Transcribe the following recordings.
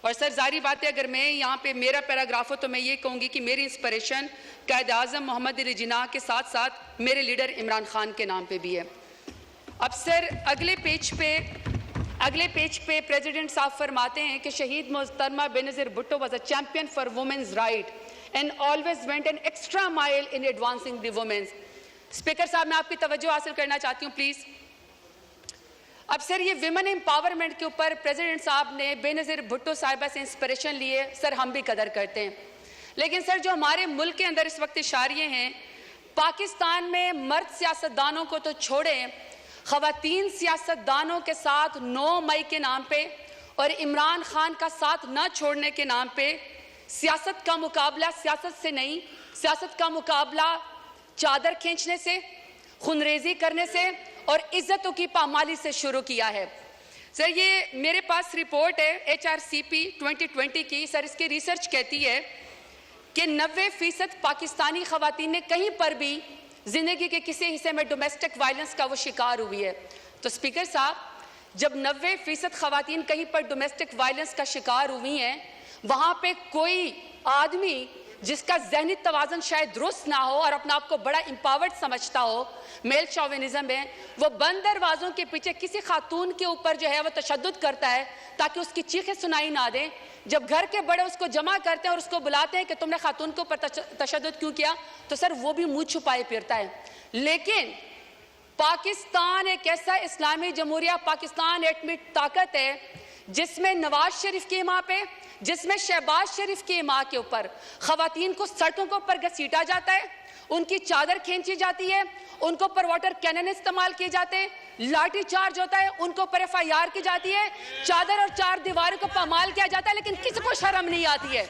और सर जारी बात है, अगर मैं यहाँ पे मेरा पैराग्राफ हो तो मैं ये कहूँगी कि मेरी इंस्पिरेशन कायद-ए-आज़म मोहम्मद अली जिन्नाह के साथ साथ मेरे लीडर इमरान खान के नाम पे भी है। अब सर अगले पेज पे प्रेसिडेंट साहब फरमाते हैं कि शहीद मोहतरमा Benazir Bhutto was a champion for women's right and always went an extra mile in advancing the women's. Speaker साहब, मैं आपकी तवज्जो हासिल करना चाहती हूँ प्लीज। अब सर ये विमेन एम्पावरमेंट के ऊपर प्रेसिडेंट साहब ने बेनज़ीर भुट्टो साहिबा से इंस्पिरेशन लिए, सर हम भी कदर करते हैं, लेकिन सर जो हमारे मुल्क के अंदर इस वक्त इशारे हैं, पाकिस्तान में मर्द सियासतदानों को तो छोड़ें, ख़वातीन सियासतदानों के साथ 9 मई के नाम पे और इमरान खान का साथ न छोड़ने के नाम पे सियासत का मुकाबला सियासत से नहीं, सियासत का मुकाबला चादर खींचने से, खुनरेजी करने से और इज्जतों की पामाली से शुरू किया है। सर ये मेरे पास रिपोर्ट है HRCP 2020 की। सर इसकी रिसर्च कहती है कि 90% पाकिस्तानी ख़वातीन ने कहीं पर भी जिंदगी के किसी हिस्से में डोमेस्टिक वायलेंस का वो शिकार हुई है। तो स्पीकर साहब, जब 90% ख़वातीन कहीं पर डोमेस्टिक वायलेंस का शिकार हुई हैं, वहाँ पे कोई आदमी जिसका जहनी तवाज़न शायद दुरुस्त ना हो और अपना आप को बड़ा एम्पावर्ड समझता हो, मेल शोविनिज्म है, वो बंद दरवाज़ों के पीछे किसी खातून के ऊपर जो है वो तशद्दुद करता है ताकि उसकी चीखें सुनाई ना दें। जब घर के बड़े उसको जमा करते हैं और उसको बुलाते हैं कि तुमने खातून के ऊपर तशद्दुद क्यों किया, तो सर वो भी मुंह छुपाए फिरता है। लेकिन पाकिस्तान एक ऐसा इस्लामी जमहूरिया पाकिस्तान एटमी ताकत है जिसमें नवाज शरीफ की माँ पे, जिसमें शहबाज शरीफ की माँ के ऊपर ख़वातीन को सड़कों के ऊपर घसीटा जाता है, उनकी चादर खींची जाती है, उनको पर वाटर कैनन इस्तेमाल किए जाते हैं, लाठी चार्ज होता है, उनको ऊपर FIR की जाती है, चादर और 4 दीवारों को पामाल किया जाता है, लेकिन किसी को शर्म नहीं आती है,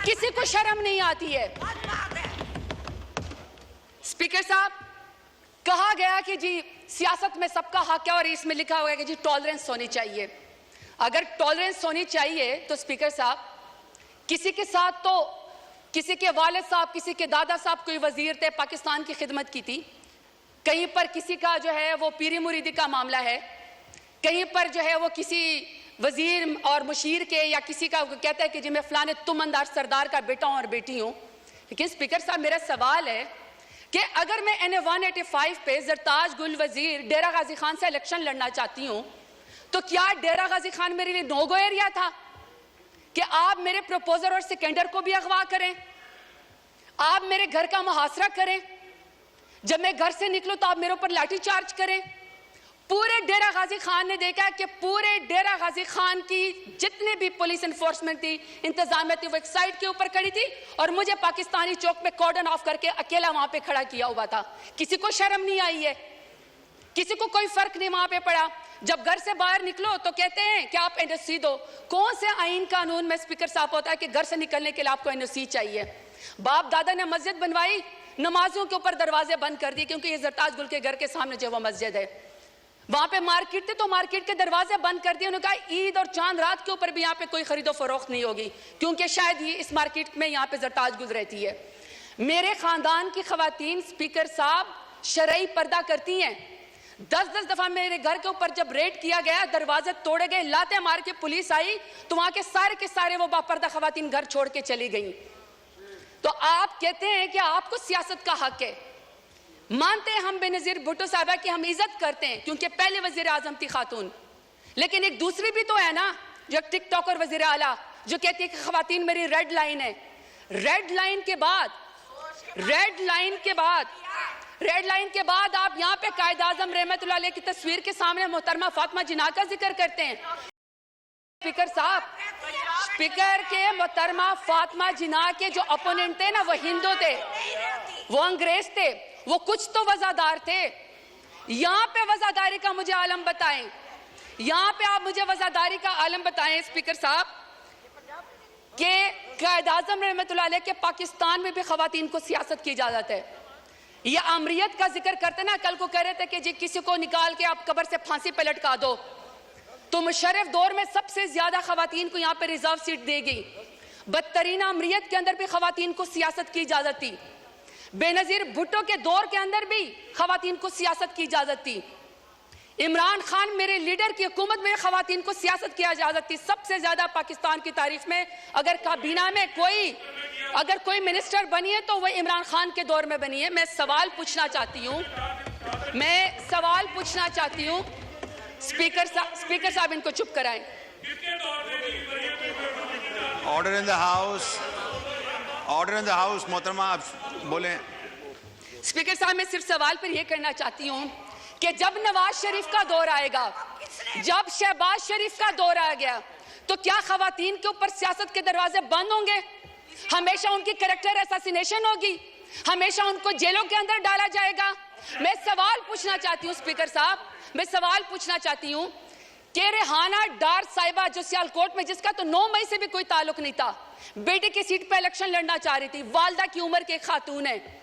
किसी को शर्म नहीं आती है। स्पीकर साहब, कहा गया कि जी सियासत में सबका हक है और इसमें लिखा हुआ है कि जी टॉलरेंस होनी चाहिए। अगर टॉलरेंस होनी चाहिए तो स्पीकर साहब, किसी के साथ तो किसी के वालिद साहब, किसी के दादा साहब कोई वजीर थे, पाकिस्तान की खिदमत की थी, कहीं पर किसी का जो है वो पीरी मुरीदी का मामला है, कहीं पर जो है वो किसी वजीर और मुशीर के या किसी का कहता है कि जी मैं फलाने तुमंदार सरदार का बेटा हूं और बेटी हूं। लेकिन स्पीकर साहब, मेरा सवाल है कि अगर मैं NA 185 पे जरताज गुल वजीर डेरा गाजी खान से इलेक्शन लड़ना चाहती हूँ, तो क्या डेरा गाजी खान मेरे लिए नो-गो एरिया था कि आप मेरे प्रपोजर और सेकेंडर को भी अगवा करें, आप मेरे घर का मुहासरा करें, जब मैं घर से निकलूं तो आप मेरे ऊपर लाठी चार्ज करें? पूरे डेरा गाजी खान ने देखा कि पूरे डेरा गाजी खान की जितनी भी पुलिस एनफोर्समेंट थी, इंतजामिया थी, वो एक साइड के ऊपर खड़ी थी और मुझे पाकिस्तानी चौक में कॉर्डन ऑफ करके अकेला वहां पे खड़ा किया हुआ था। किसी को शर्म नहीं आई है, किसी को कोई फर्क नहीं वहां पे पड़ा। जब घर से बाहर निकलो तो कहते हैं कि आप NOC दो। कौन से आईन कानून में स्पीकर साहब होता है कि घर से निकलने के लिए आपको NOC चाहिए? बाप दादा ने मस्जिद बनवाई, नमाजों के ऊपर दरवाजे बंद कर दिए, क्योंकि ये जरताज गुल के घर के सामने जो वो मस्जिद है, वहां पे मार्केट थे तो मार्केट के दरवाजे बंद कर दिए। उन्होंने कहा ईद और चांद रात के ऊपर भी यहाँ पे कोई खरीदो फरोख्त नहीं होगी, क्योंकि शायद ये इस मार्केट में यहाँ पे जरताज गुल रहती है। मेरे खानदान की खवातीन स्पीकर साहब शरई पर्दा करती हैं। 10-10 दफा मेरे घर के ऊपर जब रेड किया गया, दरवाजे तोड़े गए, लाते मार के पुलिस आई, तो वहां के सारे वो बापर्दा खवातीन घर छोड़ के चली गई। तो आप कहते हैं कि आपको सियासत का हक है। मानते हैं हम बेनज़ीर भुट्टो साहबा की हम इज्जत करते हैं क्योंकि पहले वजीर आजम थी खातून, लेकिन एक दूसरी भी तो है ना, जो टिकटॉकर वजीर आला जो कहती है कि खवातीन मेरी रेड लाइन है। रेड लाइन के बाद आप यहाँ पे कायद-ए-आज़म रहमतुल्लाह अलैह की तस्वीर के सामने मोहतरमा फातिमा जिन्नाह का जिक्र करते हैं। स्पीकर साहब, स्पीकर के मोहतरमा फातिमा जिन्नाह के जो अपोनेंट थे ना, वो हिंदू थे, वो अंग्रेज थे, वो कुछ तो वजादार थे। यहाँ पे वजादारी का मुझे आलम बताएं, यहाँ पे आप मुझे वजादारी का आलम बताएं स्पीकर साहब, कि कायद-ए-आज़म रहमतुल्लाह अलैह के पाकिस्तान में भी खवातीन को सियासत की इजाजत है। ये अमरीत का जिक्र करते ना, कल को कह रहे थे कि जी किसी को निकाल के आप कब्र से फांसी पे लटका दो, तो मुशर्रफ दौर में सबसे ज्यादा खवातीन को यहाँ पे रिजर्व सीट देगी। बदतरीन अमरीत के अंदर भी खवातीन को सियासत की इजाजत थी। बेनज़ीर भुट्टो के दौर के अंदर भी खवातीन को सियासत की इजाजत थी। इमरान खान मेरे लीडर की हुकूमत में खवातीन को सियासत की इजाजत थी। सबसे ज्यादा पाकिस्तान की तारीख में अगर काबीना में कोई मिनिस्टर बनी है तो वह इमरान खान के दौर में बनी है। मैं सवाल पूछना चाहती हूँ स्पीकर साहब इनको चुप कराएं। ऑर्डर इन द हाउस मोहतरमा, आप बोलें। स्पीकर साहब मैं सिर्फ सवाल पर यह करना चाहती हूँ कि जब नवाज शरीफ का दौर आएगा, जब शहबाज शरीफ का दौर आ गया, तो क्या खवातीन के ऊपर सियासत के दरवाजे बंद होंगे? हमेशा उनकी कैरेक्टर असैसिनेशन होगी? हमेशा उनको जेलों के अंदर डाला जाएगा? मैं सवाल पूछना चाहती हूँ स्पीकर साहब, मैं सवाल पूछना चाहती हूँ कि रेहाना डार साहिबा जो सियालकोट में, जिसका तो 9 मई से भी कोई ताल्लुक नहीं था, बेटे की सीट पर इलेक्शन लड़ना चाह रही थी, वालदा की उम्र के एक खातून है,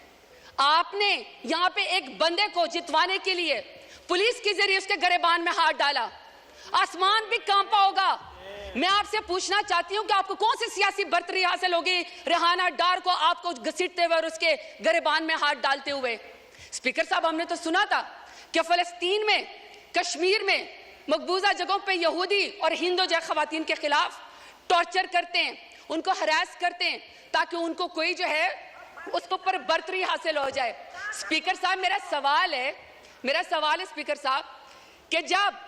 आपने यहां पे एक बंदे को जितवाने के लिए पुलिस के जरिए उसके गिरबान में हाथ डाला। आसमान भी कांपा होगा। मैं आपसे पूछना चाहती हूं कि आपको कौन सी सियासी बर्तरी हासिल होगी रेहाना डार को आपको घसीटते हुए और उसके गिरबान में हाथ डालते हुए? स्पीकर साहब, हमने तो सुना था कि फलस्तीन में, कश्मीर में मकबूजा जगहों पे यहूदी और हिंदू जो खवातीन के खिलाफ टॉर्चर करते हैं, उनको हरास करते हैं ताकि उनको कोई जो है उसके ऊपर बर्तरी हासिल हो जाए। स्पीकर साहब, मेरा सवाल है स्पीकर साहब कि जब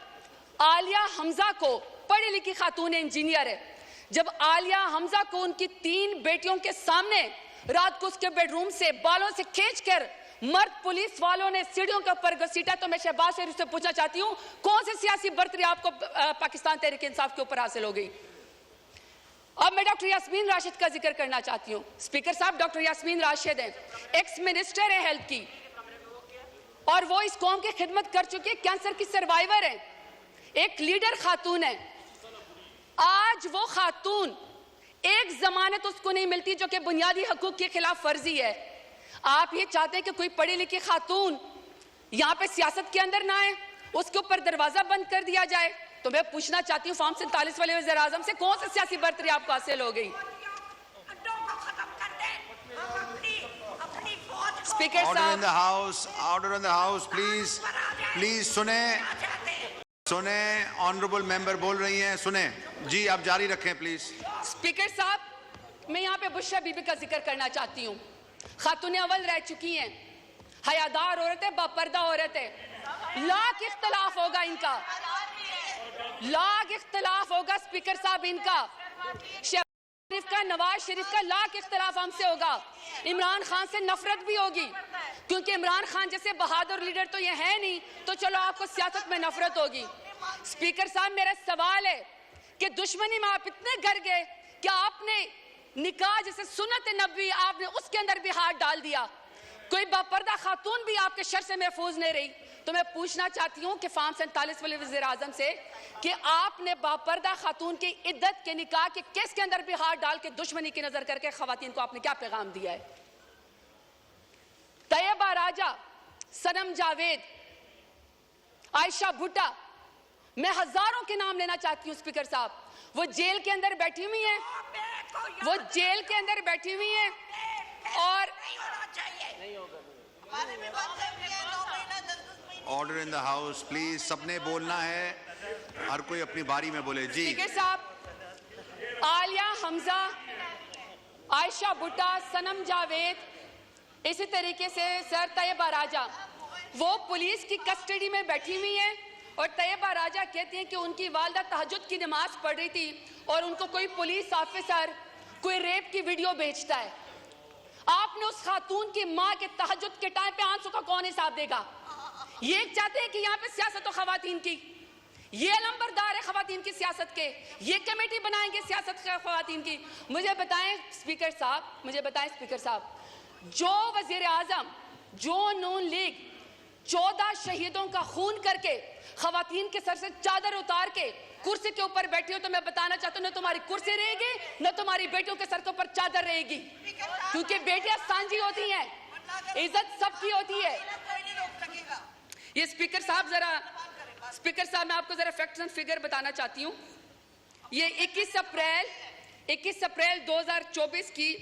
आलिया हमजा को, पढ़ी लिखी खातून इंजीनियर है, जब आलिया हमजा को उनकी 3 बेटियों के सामने रात को उसके बेडरूम से बालों से खींचकर मर्द पुलिस वालों ने सीढ़ियों के ऊपर घसीटा, तो मैं शहबाज शरीफ से पूछना चाहती हूँ कौन सी सियासी बर्तरी आपको पाकिस्तान तहरीक इंसाफ के ऊपर हासिल हो गई? अब मैं डॉक्टर यास्मीन राशिद का जिक्र करना चाहती हूँ। स्पीकर साहब, डॉक्टर यास्मीन राशिद हैं, एक्स मिनिस्टर है हेल्थ की, और वो इस कौम की खिदमत कर चुकी है, कैंसर की सर्वाइवर है, एक लीडर खातून है। आज वो खातून, एक जमानत उसको नहीं मिलती जो कि बुनियादी हकूक के खिलाफ फर्जी है। आप ये चाहते हैं कि कोई पढ़ी लिखी खातून यहाँ पे सियासत के अंदर ना आए, उसके ऊपर दरवाजा बंद कर दिया जाए? तो मैं पूछना चाहती हूँ फॉर्म 47 वाले वज़ीर आज़म से कौन सी सियासी बर्तरी आपको हासिल हो गई? स्पीकर साहब, order in the house please सुने ऑनरेबल मेंबर बोल रही हैं, सुने जी, आप जारी रखें प्लीज। स्पीकर साहब, मैं यहाँ पे बुशरा बीबी का जिक्र करना चाहती हूँ। खातून अव्वल रह चुकी हैं, हयादार औरत है, बापर्दा औरत है, लाख इख्तलाफ होगा इनका, लाख इख्तलाफ होगा स्पीकर साहब इनका, शरीफ का, नवाज शरीफ का लाख इख्तलाफ हमसे होगा, इमरान खान से नफरत भी होगी, क्योंकि इमरान खान जैसे बहादुर लीडर तो ये है नहीं, तो चलो आपको सियासत में नफरत होगी। स्पीकर साहब, मेरा सवाल है कि दुश्मनी में आप इतने घर गए कि आपने निकाह जैसे सुन्नत नबी, आपने उसके अंदर भी हाथ डाल दिया, कोई बापर्दा खातून भी आपके शर से महफूज नहीं रही। तो मैं पूछना चाहती हूँ कि फॉर्म 47 वाले वज़ीर आज़म से कि आपने बापर्दा खातून की इद्दत के निकाह के केस के अंदर भी हाथ डाल के दुश्मनी की नजर करके खवातीन को आपने क्या पैगाम दिया है? तैयबा राजा, सनम जावेद, आयशा भुट्टा, मैं हजारों के नाम लेना चाहती हूँ स्पीकर साहब, वो जेल के अंदर बैठी हुई हैं, वो जेल के अंदर बैठी हुई हैं, और order in the house please, सबने बोलना है, हर कोई अपनी बारी में बोले जी। स्पीकर साहब, आलिया हमजा, आयशा भुट्टा, सनम जावेद, इसी तरीके से सर तैयबा राजा, वो पुलिस की कस्टडी में बैठी हुई हैं, और तैयबा राजा कहती हैं कि उनकी वालदा तहज्जुद की नमाज पढ़ रही थी और उनको कोई पुलिस ऑफिसर कोई रेप की वीडियो भेजता है। आपने उस खातून की मां के तहज्जुद के टाइम पे आंसू का कौन हिसाब देगा? ये चाहते हैं कि यहाँ पे सियासत हो खवातीन की, ये लंबरदार है खवातीन की सियासत के, ये कमेटी बनाएंगे सियासत खवातीन की। मुझे बताएं स्पीकर साहब, जो वजीर आजम, जो नून लीग 14 शहीदों का खून करके खवातीन के सर से चादर उतार के कुर्सी के ऊपर बैठी हो, तो मैं बताना चाहता हूँ न तुम्हारी कुर्सी रहेगी न तुम्हारी बेटियों के सर के ऊपर चादर रहेगी, क्योंकि बेटियां सांझी होती हैं, इज्जत सबकी होती है। ये स्पीकर साहब मैं आपको जरा फैक्ट्स एंड फिगर बताना चाहती हूँ। ये 21 अप्रैल 2024 की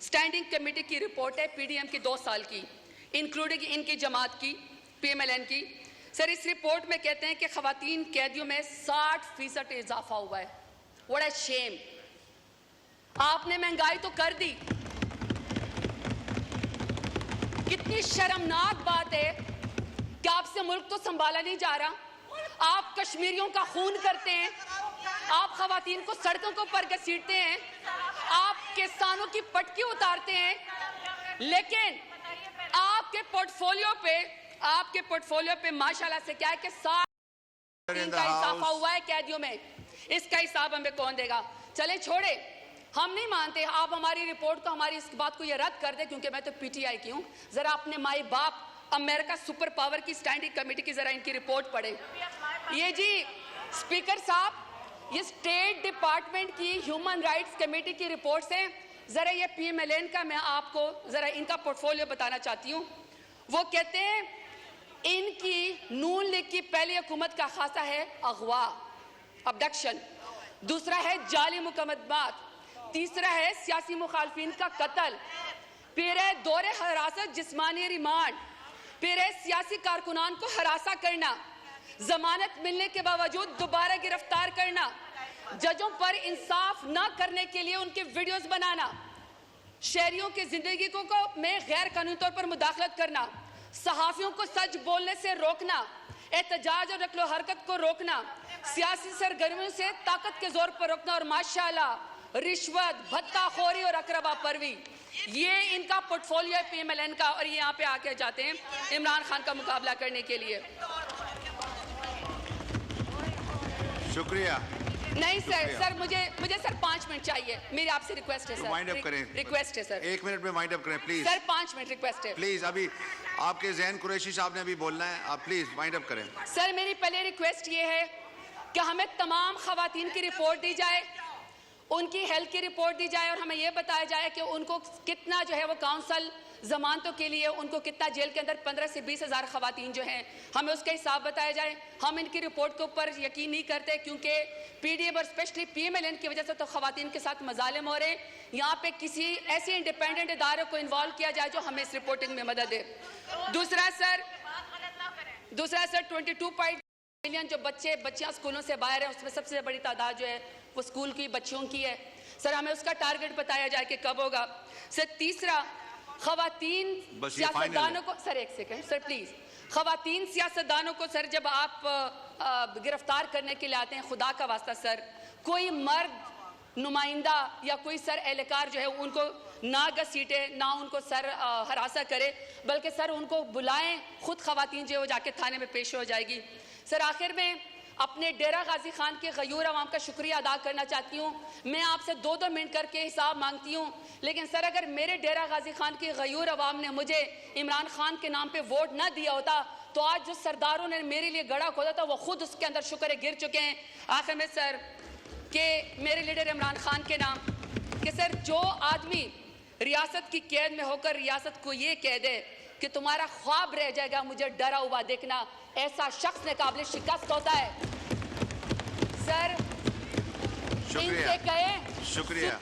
स्टैंडिंग कमेटी की रिपोर्ट है, पीडीएम की 2 साल की, इंक्लूडिंग इनकी जमात की, पीएमएलएन की। सर इस रिपोर्ट में कहते हैं कि खवातीन कैदियों में 60% इजाफा हुआ है। What a shame. आपने महंगाई तो कर दी। कितनी शर्मनाक बात है कि आपसे मुल्क तो संभाला नहीं जा रहा। आप कश्मीरियों का खून करते हैं, आप खवातीन को सड़कों पर घसीटते हैं, आप किसानों की पटकी उतारते हैं, लेकिन आपके पोर्टफोलियो पे माशाल्लाह से क्या है कि 60% का इजाफा हुआ है कैदियों में। इसका हिसाब हमें कौन देगा? चले छोड़े, हम नहीं मानते। आप हमारी रिपोर्ट को, हमारी इस बात को ये रद्द कर दे, क्योंकि मैं तो पीटीआई की हूँ। जरा अपने माई बाप अमेरिका सुपर पावर की स्टैंडिंग कमेटी की जरा इनकी रिपोर्ट पढ़े। ये जी स्पीकर साहब, ये स्टेट डिपार्टमेंट की ह्यूमन राइट्स कमेटी की रिपोर्ट से जरा ये पीएमएलएन का मैं आपको जरा इनका पोर्टफोलियो बताना चाहती हूँ। वो कहते हैं इनकी नून लीग की पहली हुकूमत का खासा है अगवा, अबडक्शन, दूसरा है जाली मुकदमात, तीसरा है सियासी मुखालफिन का कत्ल, फिर है दौरे हरासत, जिस्मानी रिमांड, फिर है सियासी कारकुनान को हरासा करना, जमानत मिलने के बावजूद दोबारा गिरफ्तार करना, जजों पर इंसाफ न करने के लिए उनके वीडियोस बनाना, शहरियों की जिंदगी को में गैर कानूनी तौर पर मुदाखलत करना, सहाफियों को सच बोलने से रोकना, एहतजाज और नकलो हरकत को रोकना, सियासी सरगर्मियों से ताकत के जोर पर रोकना, और माशाल्लाह रिश्वत, भत्ताखोरी और अकरबा परवी, ये इनका पोर्टफोलियो है पीएमएलएन का। और ये यहाँ पे आके जाते हैं इमरान खान का मुकाबला करने के लिए। शुक्रिया। नहीं सर मुझे सर 5 मिनट चाहिए। मेरी आपसे रिक्वेस्ट है सर। वाइंड अप करें। रिक्वेस्ट है सर। 1 मिनट में वाइंड अप करें प्लीज। सर 5 मिनट रिक्वेस्ट है प्लीज। अभी आपके ज़हन कुरैशी साहब ने अभी बोलना है, आप प्लीज वाइंड अप करें। सर मेरी पहले रिक्वेस्ट ये है कि हमें तमाम खवातीन की रिपोर्ट दी जाए, उनकी हेल्थ की रिपोर्ट दी जाए, और हमें यह बताया जाए कि उनको कितना जो है वो काउंसिल जमानतों के लिए उनको कितना जेल के अंदर 15 से 20 हज़ार खवातीन जो हैं, हमें उसका हिसाब बताया जाए। हम इनकी रिपोर्ट के ऊपर यकीन नहीं करते, क्योंकि पीडीएम और स्पेशली पीएमएलएन की वजह से तो खवातीन के साथ मजालिम हो रहे हैं। यहाँ पे किसी ऐसे इंडिपेंडेंट इदारे को इन्वॉल्व किया जाए जो हमें इस रिपोर्टिंग में मदद दे। दूसरा सर 22 मिलियन जो बच्चियां स्कूलों से बाहर हैं, उसमें सबसे बड़ी तादाद जो है वो स्कूल की बच्चियों की है। सर हमें उसका टारगेट बताया जाए कि कब होगा। सर तीसरा, खवातीन सियासतदानों को, सर एक सेकंड सर प्लीज, खवातीन सियासतदानों को सर जब आप गिरफ्तार करने के लिए आते हैं, खुदा का वास्ता सर कोई मर्द नुमाइंदा या कोई सर एहलकार जो है उनको ना घसीटे, ना उनको सर हरासा करे, बल्कि सर उनको बुलाएं, खुद खवातीन जो है वो जाके थाने में पेश हो जाएगी। सर आखिर में अपने डेरा गाजी खान के गयूर अवाम का शुक्रिया अदा करना चाहती हूँ। मैं आपसे 2-2 मिनट करके हिसाब मांगती हूँ, लेकिन सर अगर मेरे डेरा गाजी खान की गयूर अवाम ने मुझे इमरान खान के नाम पे वोट ना दिया होता, तो आज जो सरदारों ने मेरे लिए गड़ा खोदा था वो खुद उसके अंदर शुक्र गिर चुके हैं। आखिर में सर के मेरे लीडर इमरान खान के नाम कि सर जो आदमी रियासत की कैद में होकर रियासत को ये कह दे कि तुम्हारा ख्वाब रह जाएगा मुझे डरा हुआ देखना, ऐसा शख्स ने काबिल शिकस्त होता है। सर शुक्रिया। इनसे कहे शुक्रिया।